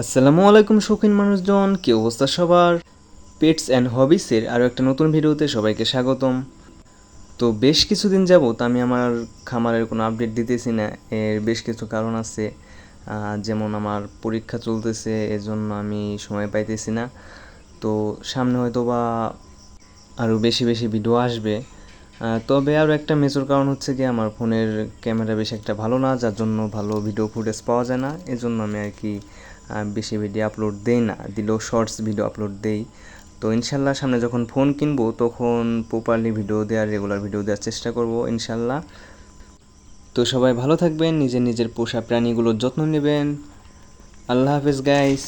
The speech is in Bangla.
আসসালামু আলাইকুম শৌখিন মানুষজন, কি অবস্থা সবার? পেটস অ্যান্ড হবিসের আরও একটা নতুন ভিডিওতে সবাইকে স্বাগতম। তো বেশ কিছুদিন যাবত আমি আমার খামারের কোনো আপডেট দিতেছি না। এর বেশ কিছু কারণ আছে, যেমন আমার পরীক্ষা চলতেছে, এজন্য আমি সময় পাইতেছি না। তো সামনে হয়তো বা আরও বেশি বেশি ভিডিও আসবে। তবে আরও একটা মেজর কারণ হচ্ছে কি, আমার ফোনের ক্যামেরা বেশি একটা ভালো না, যার জন্য ভালো ভিডিও ফুটেজ পাওয়া যায় না। এজন্য আমি আর কি বেশি ভিডিও আপলোড দেই না, দিলেও শর্টস ভিডিও আপলোড দেই। তো ইনশাল্লাহ সামনে যখন ফোন কিনবো তখন প্রপারলি ভিডিও দেওয়ার, রেগুলার ভিডিও দেওয়ার চেষ্টা করব ইনশাল্লাহ। তো সবাই ভালো থাকবেন, নিজের নিজের পোষা প্রাণীগুলোর যত্ন নেবেন। আল্লাহ হাফেজ গাইস।